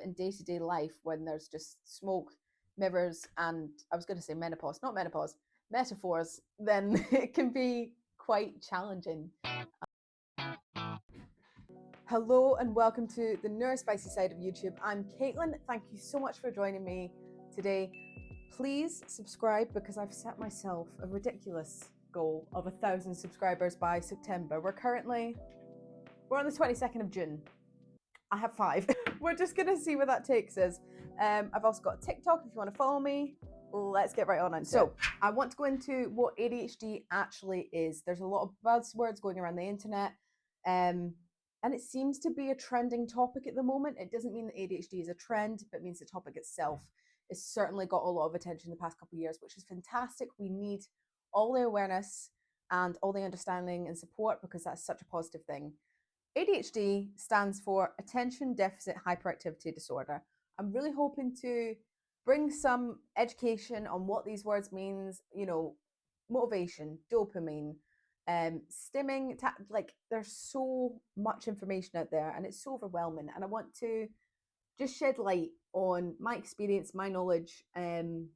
in day-to-day life when there's just smoke, mirrors, and I was going to say menopause, not menopause, metaphors, then it can be quite challenging. Hello and welcome to the Neurospicy side of YouTube. I'm Caitlin. Thank you so much for joining me today. Please subscribe because I've set myself a ridiculous goal of 1,000 subscribers by September. We're on the 22nd of June. I have 5. We're just going to see where that takes us. I've also got a TikTok if you want to follow me. Let's get right on it. So I want to go into what ADHD actually is. There's a lot of buzzwords going around the internet. And it seems to be a trending topic at the moment. It doesn't mean that ADHD is a trend, but it means the topic itself has certainly got a lot of attention in the past couple of years, which is fantastic. We need all the awareness and all the understanding and support because that's such a positive thing. ADHD stands for Attention Deficit Hyperactivity Disorder. I'm really hoping to bring some education on what these words means, motivation, dopamine, stimming, there's so much information out there and it's so overwhelming, and I want to just shed light on my experience, my knowledge, and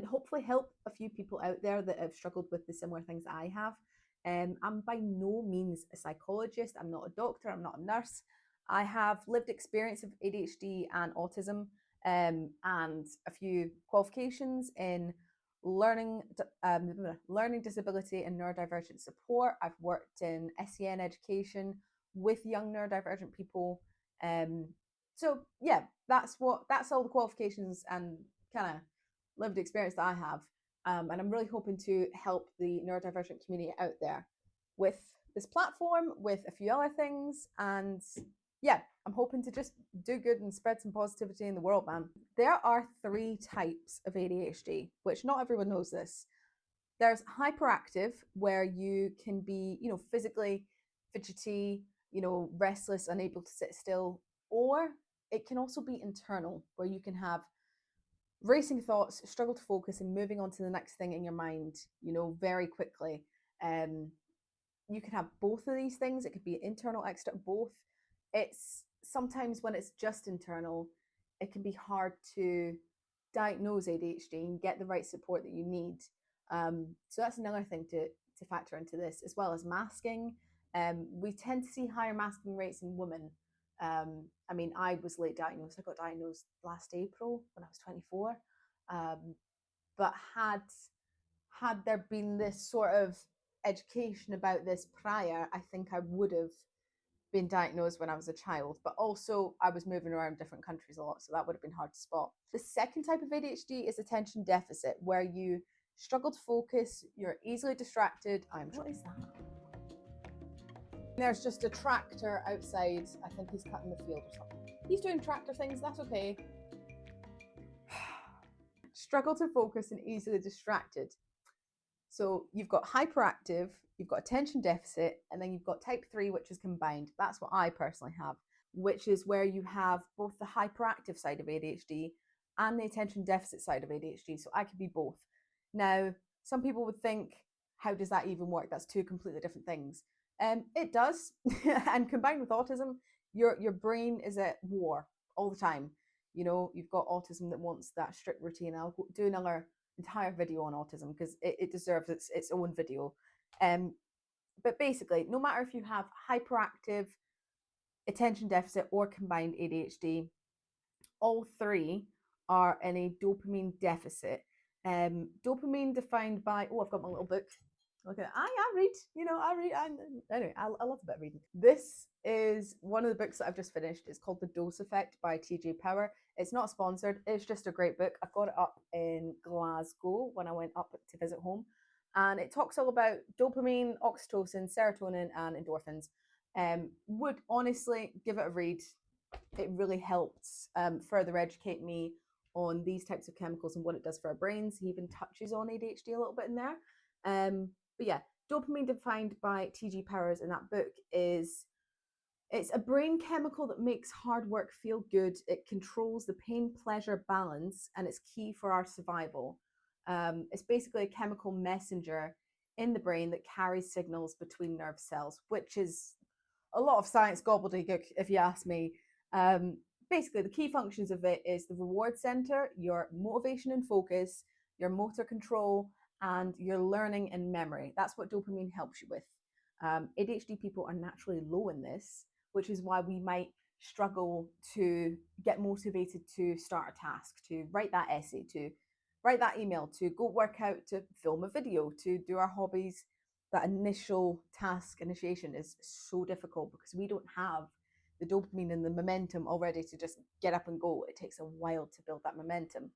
hopefully help a few people out there that have struggled with the similar things that I have. I'm by no means a psychologist, I'm not a doctor, I'm not a nurse. I have lived experience of ADHD and autism, and a few qualifications in learning disability and neurodivergent support. I've worked in SEN education with young neurodivergent people. So yeah, that's all the qualifications and kind of lived experience that I have. And I'm really hoping to help the neurodivergent community out there with this platform, with a few other things. And yeah, I'm hoping to just do good and spread some positivity in the world, man. There are 3 types of ADHD, which not everyone knows this. There's hyperactive, where you can be, physically fidgety, restless, unable to sit still, or it can also be internal, where you can have racing thoughts, struggle to focus, and moving on to the next thing in your mind, very quickly. You can have both of these things. It could be internal, external, both. It's sometimes when it's just internal, it can be hard to diagnose ADHD and get the right support that you need. So that's another thing to factor into this, as well as masking. We tend to see higher masking rates in women. I was late diagnosed. I got diagnosed last April when I was 24. But had there been this sort of education about this prior, I think I would have been diagnosed when I was a child. But also I was moving around different countries a lot, so that would have been hard to spot. The second type of ADHD is attention deficit, where you struggle to focus, you're easily distracted. What is that? There's just a tractor outside. I think he's cutting the field or something. He's doing tractor things, that's okay. Struggle to focus and easily distracted. So you've got hyperactive, you've got attention deficit, and then you've got type 3, which is combined. That's what I personally have, which is where you have both the hyperactive side of ADHD and the attention deficit side of ADHD. So I could be both. Now, some people would think, how does that even work? That's 2 completely different things. It does. And combined with autism, your brain is at war all the time. You've got autism that wants that strict routine. I'll do another entire video on autism because it deserves its own video. But basically, no matter if you have hyperactive, attention deficit, or combined ADHD, all 3 are in a dopamine deficit. Dopamine defined by, I've got my little book. Look at it. I read, anyway, I love a bit of reading. This is one of the books that I've just finished. It's called The Dose Effect by T.J. Power. It's not sponsored. It's just a great book. I've got it up in Glasgow when I went up to visit home. And it talks all about dopamine, oxytocin, serotonin, and endorphins. Would honestly give it a read. It really helps further educate me on these types of chemicals and what it does for our brains. He even touches on ADHD a little bit in there. But yeah, dopamine defined by T.G. Powers in that book is, it's a brain chemical that makes hard work feel good. It controls the pain-pleasure balance, and it's key for our survival. It's basically a chemical messenger in the brain that carries signals between nerve cells, which is a lot of science gobbledygook, if you ask me. basically the key functions of it is the reward center, your motivation and focus, your motor control, and your learning and memory. That's what dopamine helps you with. ADHD people are naturally low in this, which is why we might struggle to get motivated to start a task, to write that essay, to write that email, to go work out, to film a video, to do our hobbies. That initial task initiation is so difficult because we don't have the dopamine and the momentum already to just get up and go. It takes a while to build that momentum.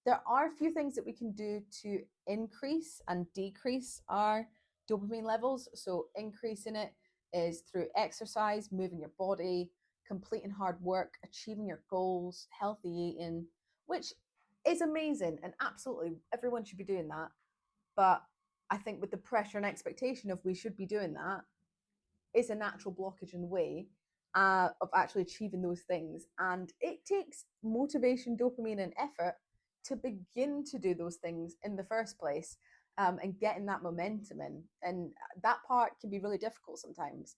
There are a few things that we can do to increase and decrease our dopamine levels. So, increasing it is through exercise, moving your body, completing hard work, achieving your goals, healthy eating, which is amazing and absolutely everyone should be doing that. But I think with the pressure and expectation of we should be doing that, is a natural blockage in the way of actually achieving those things. And it takes motivation, dopamine, and effort to begin to do those things in the first place, and getting that momentum in. And that part can be really difficult sometimes.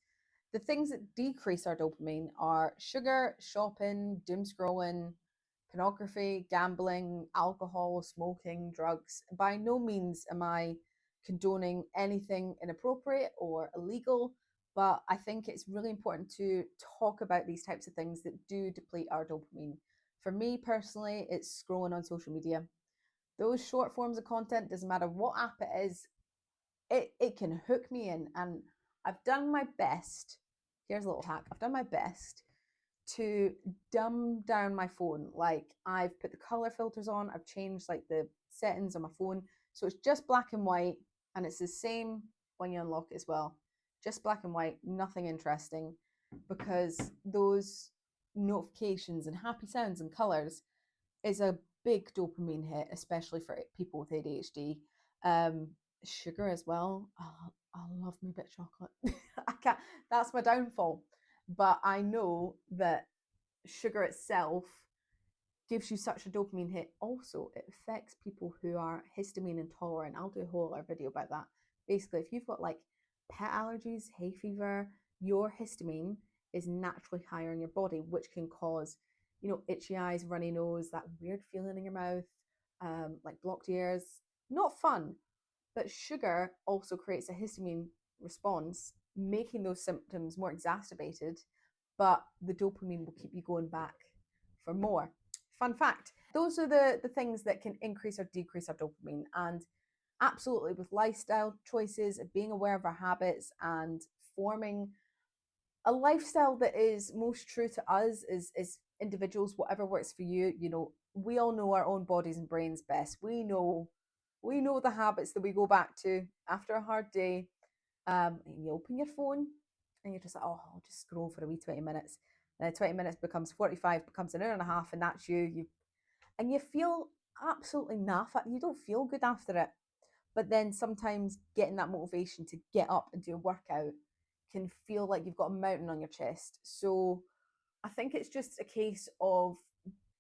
The things that decrease our dopamine are sugar, shopping, doom scrolling, pornography, gambling, alcohol, smoking, drugs. By no means am I condoning anything inappropriate or illegal, but I think it's really important to talk about these types of things that do deplete our dopamine. For me personally, it's scrolling on social media. Those short forms of content, doesn't matter what app it is, it can hook me in. And I've done my best. Here's a little hack. I've done my best to dumb down my phone. Like, I've put the color filters on, I've changed like the settings on my phone. So it's just black and white, and it's the same when you unlock it as well. Just black and white, nothing interesting, because those notifications and happy sounds and colors is a big dopamine hit, especially for people with ADHD. Um, Sugar as well. Oh, I love me a bit of chocolate. I can't. That's my downfall. But I know that sugar itself gives you such a dopamine hit. Also, it affects people who are histamine intolerant. I'll do a whole other video about that. Basically, if you've got like pet allergies, hay fever, your histamine is naturally higher in your body, which can cause, itchy eyes, runny nose, that weird feeling in your mouth, like blocked ears. Not fun. But sugar also creates a histamine response, making those symptoms more exacerbated, but the dopamine will keep you going back for more. Fun fact, those are the things that can increase or decrease our dopamine. And absolutely, with lifestyle choices, being aware of our habits and forming a lifestyle that is most true to us as individuals, whatever works for you. We all know our own bodies and brains best. We know the habits that we go back to after a hard day. And you open your phone and you're just like, oh, I'll just scroll for a wee 20 minutes. And 20 minutes becomes 45, becomes an hour and a half, and that's and you feel absolutely naff. You don't feel good after it. But then sometimes getting that motivation to get up and do a workout can feel like you've got a mountain on your chest. So I think it's just a case of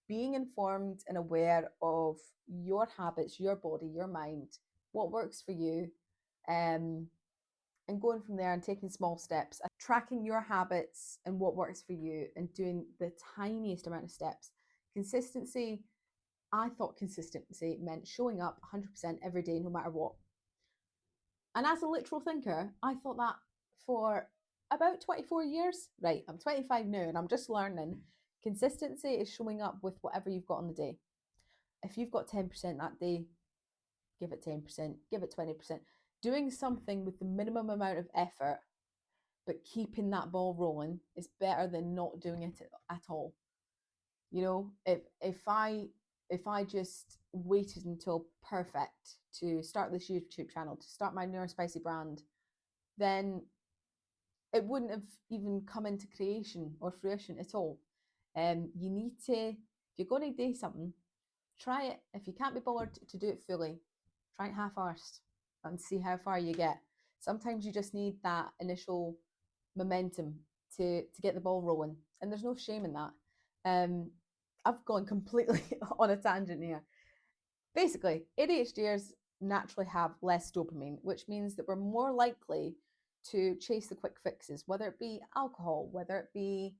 being informed and aware of your habits, your body, your mind, what works for you, um, and going from there and taking small steps, tracking your habits and what works for you, and doing the tiniest amount of steps. Consistency, I thought consistency meant showing up 100% every day, no matter what. And as a literal thinker, I thought that for about 24 years. Right, I'm 25 now and I'm just learning. Consistency is showing up with whatever you've got on the day. If you've got 10% that day, give it 10%, give it 20%. Doing something with the minimum amount of effort, but keeping that ball rolling is better than not doing it at all. If I just waited until perfect to start this YouTube channel, to start my Neurospicy brand, then it wouldn't have even come into creation or fruition at all. You need to, if you're going to do something, try it. If you can't be bothered to do it fully, try it half-arsed and see how far you get. Sometimes you just need that initial momentum to get the ball rolling, and there's no shame in that. I've gone completely on a tangent here. Basically, ADHDers naturally have less dopamine, which means that we're more likely to chase the quick fixes, whether it be alcohol, whether it be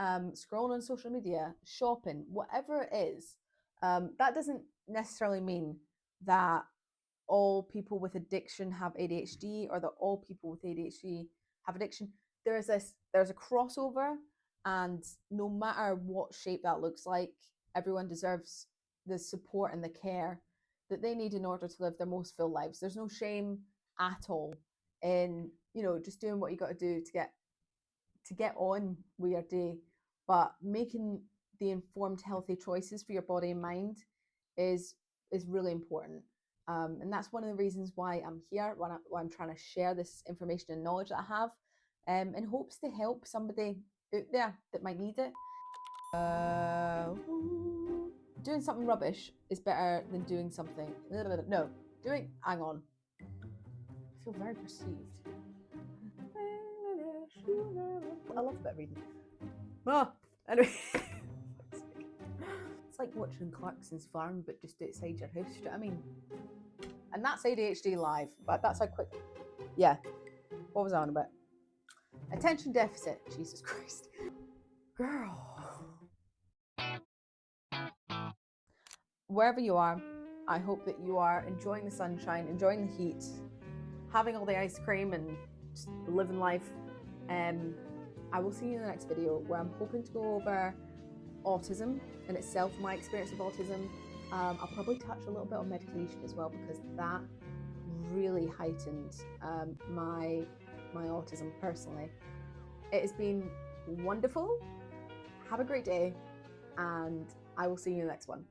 scrolling on social media, shopping, whatever it is. That doesn't necessarily mean that all people with addiction have ADHD or that all people with ADHD have addiction. There's a crossover, and no matter what shape that looks like, everyone deserves the support and the care that they need in order to live their most full lives. There's no shame at all in, just doing what you got to do to get on with your day, but making the informed, healthy choices for your body and mind is really important. And that's one of the reasons why I'm here, why I'm trying to share this information and knowledge that I have, in hopes to help somebody out there that might need it. Doing something rubbish is better than doing something. No, hang on. I feel very perceived. I love a bit of reading. Anyway. It's like watching Clarkson's Farm, but just outside your house, you know what I mean? And that's ADHD live, but that's how quick. Yeah. What was I on about? Attention deficit. Jesus Christ. Girl. Wherever you are, I hope that you are enjoying the sunshine, enjoying the heat, having all the ice cream and just living life. I will see you in the next video where I'm hoping to go over autism in itself, my experience of autism. I'll probably touch a little bit on medication as well, because that really heightened my autism personally. It has been wonderful. Have a great day, and I will see you in the next one.